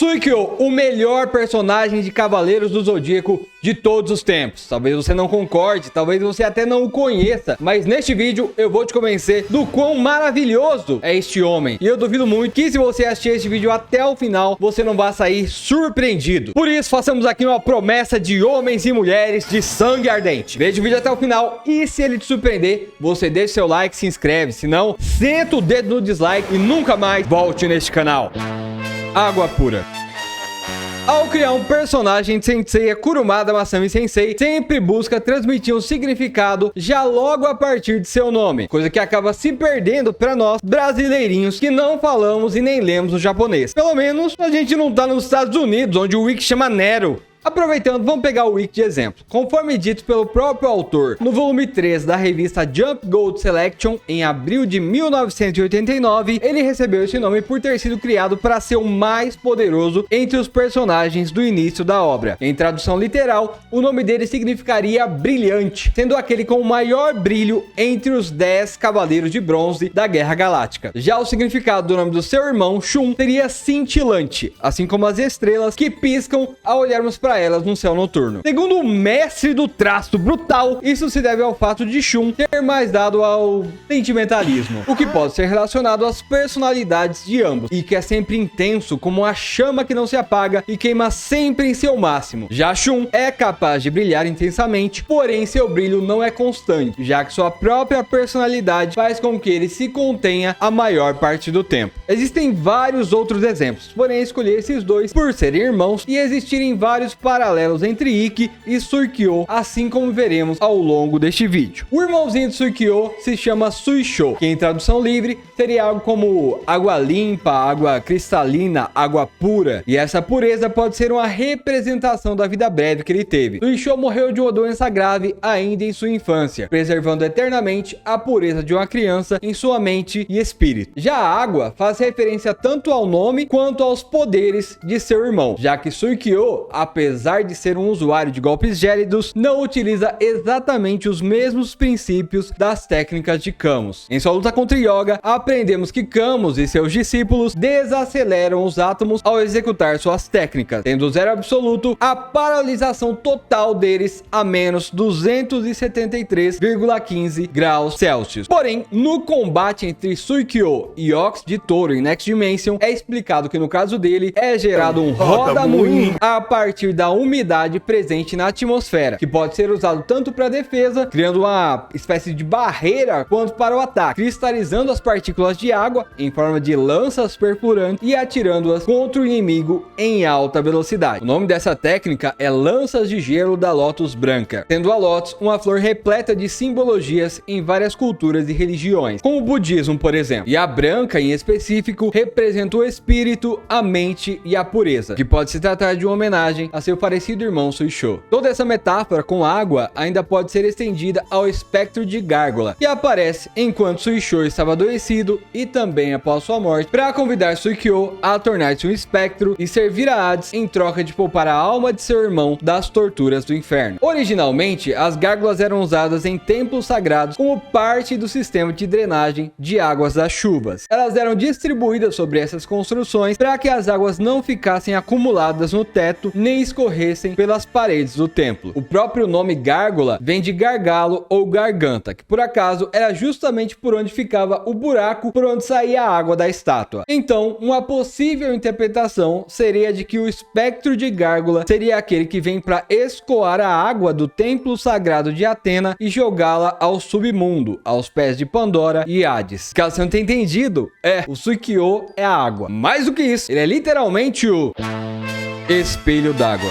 Suikyo, o melhor personagem de Cavaleiros do Zodíaco de todos os tempos. Talvez você não concorde, talvez você até não o conheça, mas neste vídeo eu vou te convencer do quão maravilhoso é este homem. E eu duvido muito que se você assistir este vídeo até o final, você não vai sair surpreendido. Por isso, façamos aqui uma promessa de homens e mulheres de sangue ardente. Veja o vídeo até o final e se ele te surpreender, você deixa seu like e se inscreve. Se não, senta o dedo no dislike e nunca mais volte neste canal. Água pura. Ao criar um personagem, Sensei Kurumada Masami Sensei sempre busca transmitir um significado já logo a partir de seu nome, coisa que acaba se perdendo para nós brasileirinhos que não falamos e nem lemos o japonês. Pelo menos a gente não tá nos Estados Unidos, onde o wiki chama Nero. Aproveitando, vamos pegar o wiki de exemplo. Conforme dito pelo próprio autor, no volume 3 da revista Jump Gold Selection, em abril de 1989, ele recebeu esse nome por ter sido criado para ser o mais poderoso entre os personagens do início da obra. Em tradução literal, o nome dele significaria brilhante, sendo aquele com o maior brilho entre os 10 Cavaleiros de Bronze da Guerra Galáctica. Já o significado do nome do seu irmão, Shun, seria cintilante, assim como as estrelas que piscam ao olharmos para elas no céu noturno. Segundo o mestre do traço brutal, isso se deve ao fato de Shun ter mais dado ao sentimentalismo, o que pode ser relacionado às personalidades de ambos, e que é sempre intenso como a chama que não se apaga e queima sempre em seu máximo. Já Shun é capaz de brilhar intensamente, porém seu brilho não é constante, já que sua própria personalidade faz com que ele se contenha a maior parte do tempo. Existem vários outros exemplos, porém escolhi esses dois por serem irmãos e existirem vários paralelos entre Ikki e Suikyo, assim como veremos ao longo deste vídeo. O irmãozinho de Suikyo se chama Suisho, que em tradução livre seria algo como água limpa, água cristalina, água pura, e essa pureza pode ser uma representação da vida breve que ele teve. Suisho morreu de uma doença grave ainda em sua infância, preservando eternamente a pureza de uma criança em sua mente e espírito. Já a água faz referência tanto ao nome quanto aos poderes de seu irmão, já que Suikyo, apesar de ser um usuário de golpes gélidos, não utiliza exatamente os mesmos princípios das técnicas de Camus. Em sua luta contra Yoga, aprendemos que Camus e seus discípulos desaceleram os átomos ao executar suas técnicas, tendo zero absoluto a paralisação total deles a menos 273,15 graus Celsius. Porém, no combate entre Suikyo e Ox de Touro em Next Dimension, é explicado que no caso dele é gerado um roda-moinho a partir da umidade presente na atmosfera, que pode ser usado tanto para defesa, criando uma espécie de barreira, quanto para o ataque, cristalizando as partículas de água em forma de lanças perfurantes e atirando-as contra o inimigo em alta velocidade. O nome dessa técnica é Lanças de Gelo da Lótus Branca, sendo a Lótus uma flor repleta de simbologias em várias culturas e religiões, como o budismo, por exemplo, e a branca em específico representa o espírito, a mente e a pureza, que pode se tratar de uma homenagem a seu parecido irmão Suisho. Toda essa metáfora com água ainda pode ser estendida ao espectro de Gárgula, que aparece enquanto Suisho estava adoecido e também após sua morte, para convidar Suikyo a tornar-se um espectro e servir a Hades em troca de poupar a alma de seu irmão das torturas do inferno. Originalmente, as gárgulas eram usadas em templos sagrados como parte do sistema de drenagem de águas das chuvas. Elas eram distribuídas sobre essas construções para que as águas não ficassem acumuladas no teto nem escorressem pelas paredes do templo. O próprio nome gárgula vem de gargalo ou garganta, que por acaso era justamente por onde ficava o buraco por onde saía a água da estátua. Então, uma possível interpretação seria de que o espectro de gárgula seria aquele que vem para escoar a água do templo sagrado de Atena e jogá-la ao submundo, aos pés de Pandora e Hades. Caso você não tenha entendido, o Suikyo é a água. Mais do que isso, ele é literalmente o espelho d'água.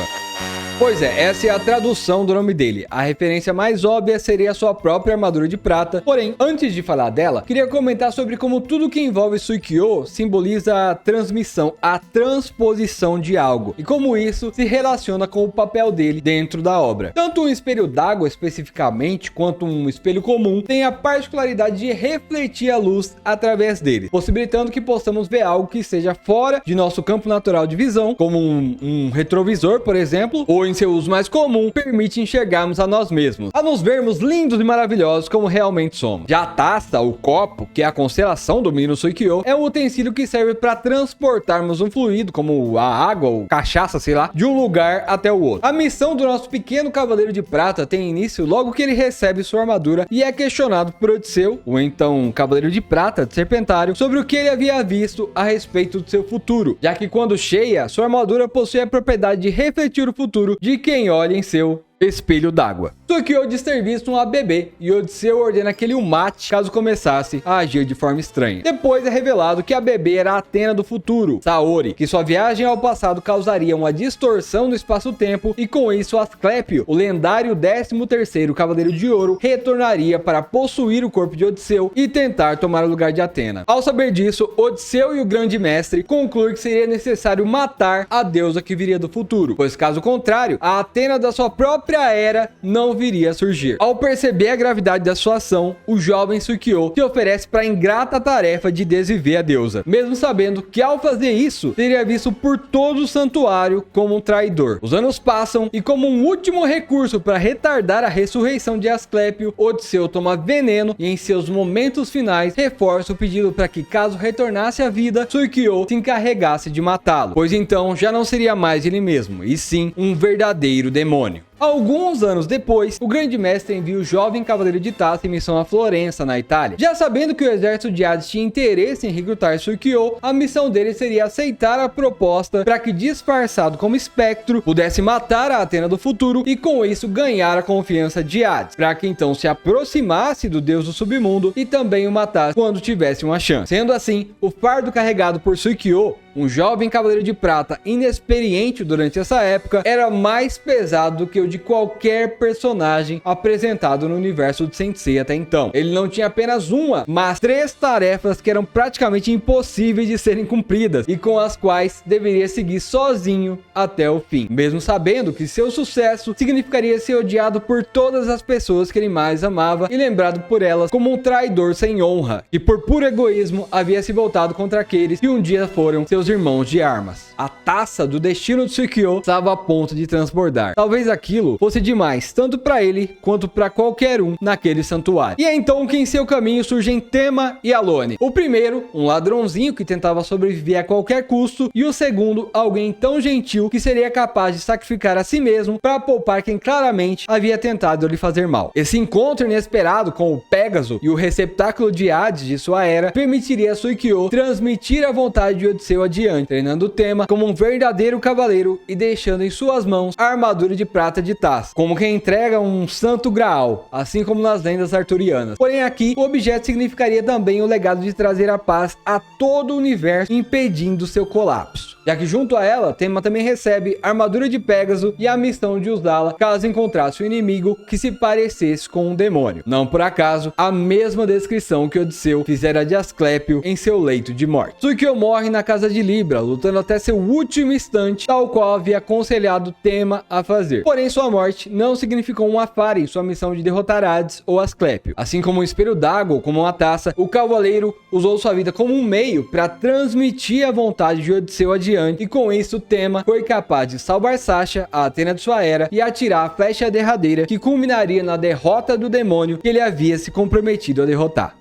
Pois é, essa é a tradução do nome dele. A referência mais óbvia seria a sua própria armadura de prata. Porém, antes de falar dela, queria comentar sobre como tudo que envolve Suikyo simboliza a transmissão, a transposição de algo, e como isso se relaciona com o papel dele dentro da obra. Tanto um espelho d'água especificamente, quanto um espelho comum, tem a particularidade de refletir a luz através dele, possibilitando que possamos ver algo que seja fora de nosso campo natural de visão, como um retrovisor, por exemplo, ou ou em seu uso mais comum, permite enxergarmos a nós mesmos, a nos vermos lindos e maravilhosos como realmente somos. Já a taça, o copo, que é a constelação do menino Suikyo, é um utensílio que serve para transportarmos um fluido, como a água ou cachaça, sei lá, de um lugar até o outro. A missão do nosso pequeno Cavaleiro de Prata tem início logo que ele recebe sua armadura e é questionado por Odisseu, o então Cavaleiro de Prata de Serpentário, sobre o que ele havia visto a respeito do seu futuro, já que quando cheia, sua armadura possui a propriedade de refletir o futuro de quem olha em seu espelho d'água. Suikyo diz ter visto um bebê e Odisseu ordena que ele o mate caso começasse a agir de forma estranha. Depois é revelado que a bebê era a Athena do futuro, Saori, que sua viagem ao passado causaria uma distorção no espaço-tempo e com isso Asclépio, o lendário 13º Cavaleiro de Ouro, retornaria para possuir o corpo de Odisseu e tentar tomar o lugar de Athena. Ao saber disso, Odisseu e o Grande Mestre concluem que seria necessário matar a deusa que viria do futuro, pois caso contrário, a Athena da sua própria era não viria a surgir. Ao perceber a gravidade da sua ação, o jovem Suikyo se oferece para a ingrata tarefa de desviver a deusa, mesmo sabendo que ao fazer isso, seria visto por todo o santuário como um traidor. Os anos passam e como um último recurso para retardar a ressurreição de Asclépio, Odisseu toma veneno e em seus momentos finais reforça o pedido para que caso retornasse à vida, Suikyo se encarregasse de matá-lo, pois então já não seria mais ele mesmo, e sim um verdadeiro demônio. Alguns anos depois, o Grande Mestre envia o jovem Cavaleiro de Taça em missão a Florença, na Itália. Já sabendo que o exército de Hades tinha interesse em recrutar Suikyo, a missão dele seria aceitar a proposta para que, disfarçado como espectro, pudesse matar a Athena do futuro e com isso ganhar a confiança de Hades, para que então se aproximasse do deus do submundo e também o matasse quando tivesse uma chance. Sendo assim, o fardo carregado por Suikyo, um jovem Cavaleiro de Prata inexperiente durante essa época, era mais pesado do que o de qualquer personagem apresentado no universo de Sensei até então. Ele não tinha apenas uma, mas 3 tarefas que eram praticamente impossíveis de serem cumpridas e com as quais deveria seguir sozinho até o fim, mesmo sabendo que seu sucesso significaria ser odiado por todas as pessoas que ele mais amava e lembrado por elas como um traidor sem honra, que por puro egoísmo havia se voltado contra aqueles que um dia foram seus irmãos de armas. A taça do destino de Suikyo estava a ponto de transbordar. Talvez aquilo fosse demais, tanto para ele quanto para qualquer um naquele santuário. E é então que em seu caminho surgem Tema e Alone. O primeiro, um ladrãozinho que tentava sobreviver a qualquer custo, e o segundo, alguém tão gentil que seria capaz de sacrificar a si mesmo para poupar quem claramente havia tentado lhe fazer mal. Esse encontro inesperado com o Pégaso e o receptáculo de Hades de sua era permitiria a Suikyo transmitir a vontade de Odisseu adiante, treinando o Tema como um verdadeiro cavaleiro e deixando em suas mãos a armadura de prata de Taça, como quem entrega um santo graal, assim como nas lendas arturianas. Porém aqui, o objeto significaria também o legado de trazer a paz a todo o universo, impedindo seu colapso, já que junto a ela, Tema também recebe a armadura de Pégaso e a missão de usá-la caso encontrasse um inimigo que se parecesse com um demônio. Não por acaso, a mesma descrição que Odisseu fizera de Asclépio em seu leito de morte. Suikyo morre na casa de Libra, lutando até seu último instante, tal qual havia aconselhado Tema a fazer. Porém, sua morte não significou uma falha em sua missão de derrotar Hades ou Asclépio. Assim como um espelho d'água ou como uma taça, o cavaleiro usou sua vida como um meio para transmitir a vontade de Odisseu adiante, e com isso Tema foi capaz de salvar Sasha, a Athena de sua era, e atirar a flecha derradeira que culminaria na derrota do demônio que ele havia se comprometido a derrotar.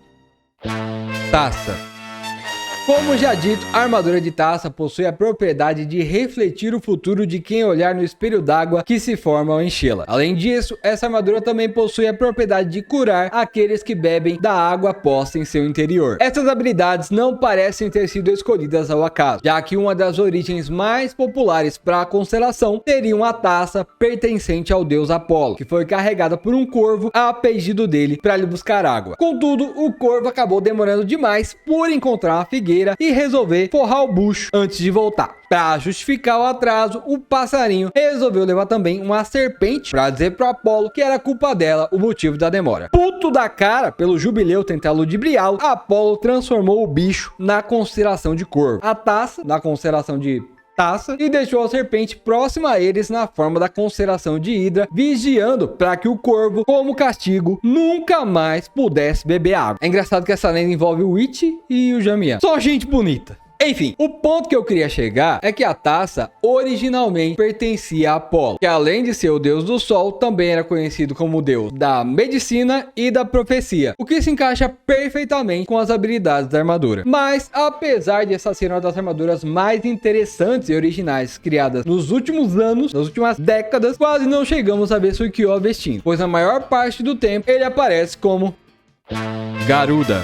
Taça. Como já dito, a armadura de Taça possui a propriedade de refletir o futuro de quem olhar no espelho d'água que se forma ao enchê-la. Além disso, essa armadura também possui a propriedade de curar aqueles que bebem da água posta em seu interior. Essas habilidades não parecem ter sido escolhidas ao acaso, já que uma das origens mais populares para a constelação seria uma taça pertencente ao deus Apolo, que foi carregada por um corvo a pedido dele para lhe buscar água. Contudo, o corvo acabou demorando demais por encontrar uma figueira e resolver forrar o bucho antes de voltar. Para justificar o atraso, o passarinho resolveu levar também uma serpente para dizer pro Apolo que era culpa dela o motivo da demora. Puto da cara pelo jubileu tentar ludibriá-lo, Apolo transformou o bicho na constelação de Corvo, a taça na constelação de Taça, e deixou a serpente próxima a eles na forma da constelação de Hidra, vigiando para que o corvo, como castigo, nunca mais pudesse beber água. É engraçado que essa lenda envolve o Ichi e o Jamian. Só gente bonita. Enfim, o ponto que eu queria chegar é que a taça originalmente pertencia a Apolo, que além de ser o deus do sol, também era conhecido como o deus da medicina e da profecia, o que se encaixa perfeitamente com as habilidades da armadura. Mas, apesar de essa ser uma das armaduras mais interessantes e originais criadas nos últimos anos, nas últimas décadas, quase não chegamos a ver Suikyo vestindo, pois na maior parte do tempo ele aparece como Garuda,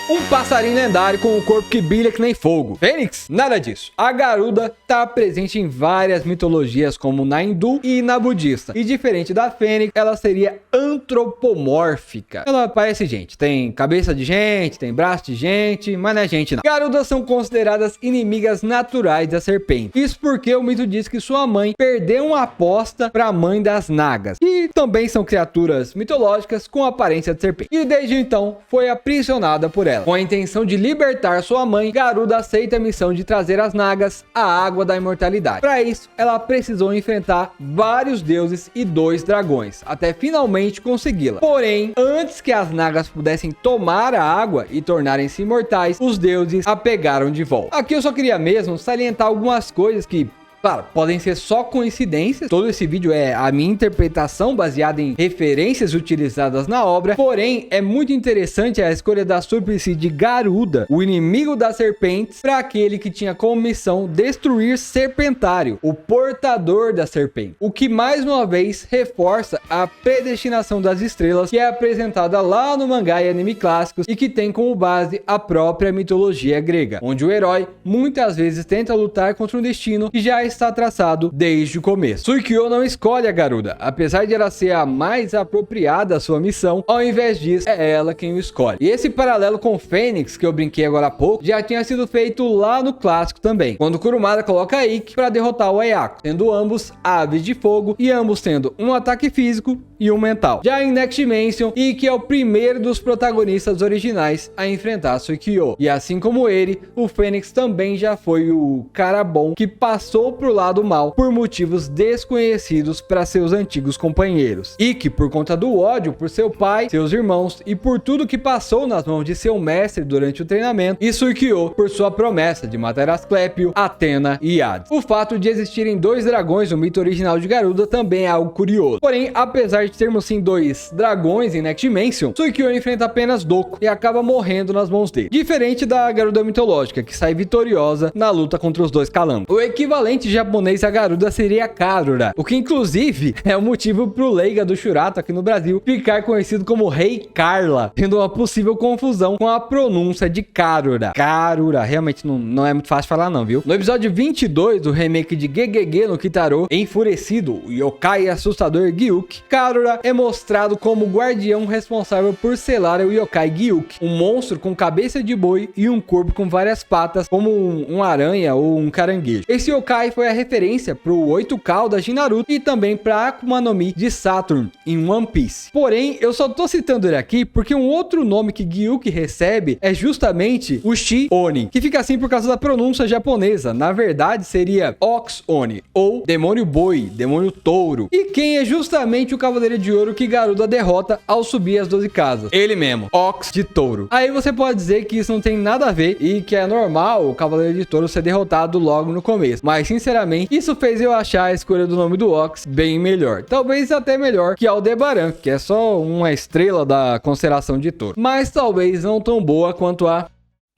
um passarinho lendário com um corpo que brilha que nem fogo. Fênix? Nada disso. A Garuda tá presente em várias mitologias, como na hindu e na budista. E diferente da Fênix, ela seria antropomórfica. Ela parece gente. Tem cabeça de gente, tem braço de gente, mas não é gente não. Garudas são consideradas inimigas naturais da serpente. Isso porque o mito diz que sua mãe perdeu uma aposta pra mãe das Nagas. E também são criaturas mitológicas com aparência de serpente. E desde então foi aprisionada por ela. Com a intenção de libertar sua mãe, Garuda aceita a missão de trazer às Nagas a água da imortalidade. Para isso, ela precisou enfrentar vários deuses e 2 dragões, até finalmente consegui-la. Porém, antes que as Nagas pudessem tomar a água e tornarem-se imortais, os deuses a pegaram de volta. Aqui eu só queria mesmo salientar algumas coisas que, claro, podem ser só coincidências. Todo esse vídeo é a minha interpretação baseada em referências utilizadas na obra. Porém, é muito interessante a escolha da súplice de Garuda, o inimigo das serpentes, para aquele que tinha como missão destruir Serpentário, o portador da serpente. O que mais uma vez reforça a predestinação das estrelas, que é apresentada lá no mangá e anime clássicos e que tem como base a própria mitologia grega, onde o herói muitas vezes tenta lutar contra um destino que já está traçado desde o começo. Suikyo não escolhe a Garuda, apesar de ela ser a mais apropriada à sua missão. Ao invés disso, é ela quem o escolhe. E esse paralelo com Fênix, que eu brinquei agora há pouco, já tinha sido feito lá no clássico também, quando Kurumada coloca a Ikki para derrotar o Ayako, sendo ambos aves de fogo e ambos tendo um ataque físico e um mental. Já em Next Dimension, Ikki é o primeiro dos protagonistas originais a enfrentar Suikyo, e assim como ele, o Fênix também já foi o cara bom que passou pro lado mal por motivos desconhecidos para seus antigos companheiros. Ikki, por conta do ódio por seu pai, seus irmãos e por tudo que passou nas mãos de seu mestre durante o treinamento, e Suikyo por sua promessa de matar Asclepio, Athena e Hades. O fato de existirem 2 dragões no mito original de Garuda também é algo curioso. Porém, apesar de termos sim 2 dragões em Next Dimension, Suikyo enfrenta apenas Doku e acaba morrendo nas mãos dele. Diferente da Garuda mitológica, que sai vitoriosa na luta contra os 2 calambos. O equivalente japonês a Garuda seria Karura, o que inclusive é o motivo pro Leiga do Shurato aqui no Brasil ficar conhecido como Rei Carla, tendo uma possível confusão com a pronúncia de Karura. Karura, realmente não é muito fácil falar não, viu? No episódio 22 do remake de Gegege no Kitaro, enfurecido, o yokai assustador Gyuki, Karura é mostrado como o guardião responsável por selar o yokai Gyuki, um monstro com cabeça de boi e um corpo com várias patas, como um aranha ou um caranguejo. Esse yokai foi a referência pro 8 caudas de Naruto e também pra Akuma no Mi de Saturn em One Piece. Porém, eu só tô citando ele aqui porque um outro nome que Gyuki recebe é justamente o Shi-Oni, que fica assim por causa da pronúncia japonesa. Na verdade, seria Ox-Oni, ou Demônio Boi, Demônio Touro. E quem é justamente o Cavaleiro de Ouro que Garuda derrota ao subir as 12 casas? Ele mesmo, Ox de Touro. Aí você pode dizer que isso não tem nada a ver e que é normal o Cavaleiro de Touro ser derrotado logo no começo. Mas, sinceramente, isso fez eu achar a escolha do nome do Ox bem melhor. Talvez até melhor que Aldebaran, que é só uma estrela da constelação de Touro. Mas talvez não tão boa quanto a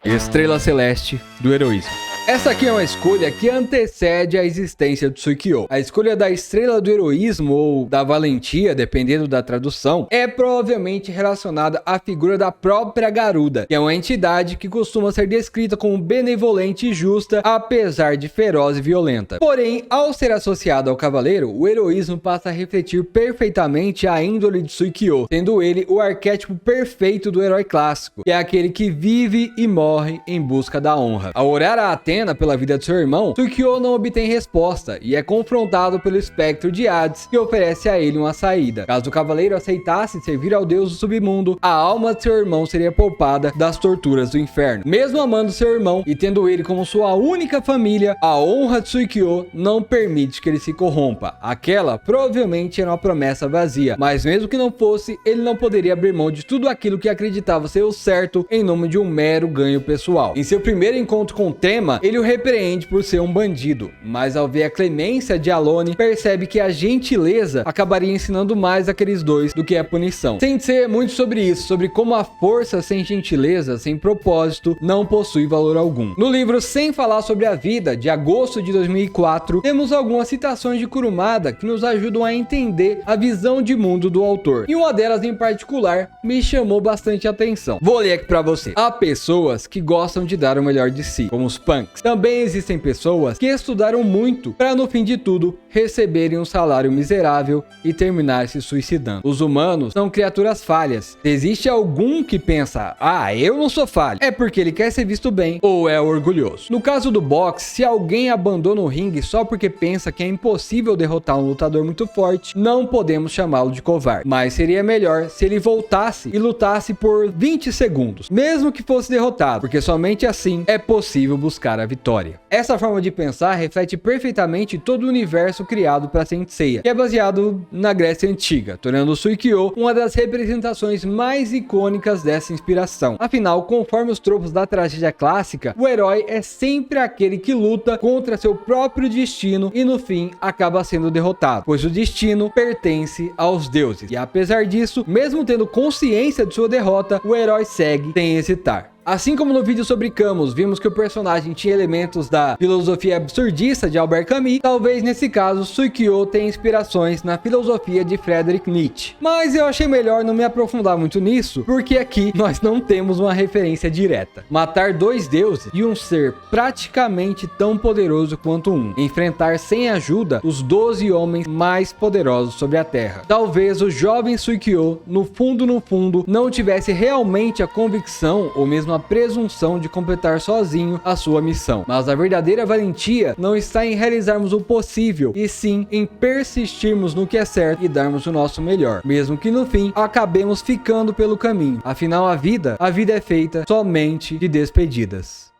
Estrela Celeste do Heroísmo. Essa aqui é uma escolha que antecede a existência do Suikyo. A escolha da Estrela do Heroísmo ou da Valentia, dependendo da tradução, é provavelmente relacionada à figura da própria Garuda, que é uma entidade que costuma ser descrita como benevolente e justa, apesar de feroz e violenta. Porém, ao ser associado ao cavaleiro, o heroísmo passa a refletir perfeitamente a índole de Suikyo, sendo ele o arquétipo perfeito do herói clássico, que é aquele que vive e morre em busca da honra. Ao orar a Athena Atena pela vida de seu irmão, Suikyo não obtém resposta e é confrontado pelo espectro de Hades, que oferece a ele uma saída. Caso o cavaleiro aceitasse servir ao deus do submundo, a alma de seu irmão seria poupada das torturas do inferno. Mesmo amando seu irmão e tendo ele como sua única família, a honra de Suikyo não permite que ele se corrompa. Aquela provavelmente era uma promessa vazia, mas mesmo que não fosse, ele não poderia abrir mão de tudo aquilo que acreditava ser o certo em nome de um mero ganho pessoal. Em seu primeiro encontro com Tema, ele o repreende por ser um bandido, mas ao ver a clemência de Alone, percebe que a gentileza acabaria ensinando mais aqueles dois do que a punição. Sensei é muito sobre isso, sobre como a força sem gentileza, sem propósito, não possui valor algum. No livro Sem Falar Sobre a Vida, de agosto de 2004, temos algumas citações de Kurumada que nos ajudam a entender a visão de mundo do autor. E uma delas em particular me chamou bastante atenção. Vou ler aqui pra você. Há pessoas que gostam de dar o melhor de si, como os punks. Também existem pessoas que estudaram muito para no fim de tudo receberem um salário miserável e terminar se suicidando. Os humanos são criaturas falhas. Existe algum que pensa, eu não sou falho, é porque ele quer ser visto bem ou é orgulhoso. No caso do boxe, se alguém abandona o ringue só porque pensa que é impossível derrotar um lutador muito forte, não podemos chamá-lo de covarde, mas seria melhor se ele voltasse e lutasse por 20 segundos, mesmo que fosse derrotado, porque somente assim é possível buscar a vitória. Essa forma de pensar reflete perfeitamente todo o universo criado para Saint Seiya, que é baseado na Grécia Antiga, tornando Suikyo uma das representações mais icônicas dessa inspiração. Afinal, conforme os tropos da tragédia clássica, o herói é sempre aquele que luta contra seu próprio destino e no fim acaba sendo derrotado, pois o destino pertence aos deuses. E apesar disso, mesmo tendo consciência de sua derrota, o herói segue sem hesitar. Assim como no vídeo sobre Camus, vimos que o personagem tinha elementos da filosofia absurdista de Albert Camus, talvez nesse caso Suikyo tenha inspirações na filosofia de Friedrich Nietzsche. Mas eu achei melhor não me aprofundar muito nisso, porque aqui nós não temos uma referência direta. Matar dois deuses e um ser praticamente tão poderoso quanto um. Enfrentar sem ajuda os 12 homens mais poderosos sobre a Terra. Talvez o jovem Suikyo, no fundo, não tivesse realmente a convicção ou mesmo a presunção de completar sozinho a sua missão. Mas a verdadeira valentia não está em realizarmos o possível, e sim em persistirmos no que é certo e darmos o nosso melhor, mesmo que no fim acabemos ficando pelo caminho. Afinal, a vida é feita somente de despedidas.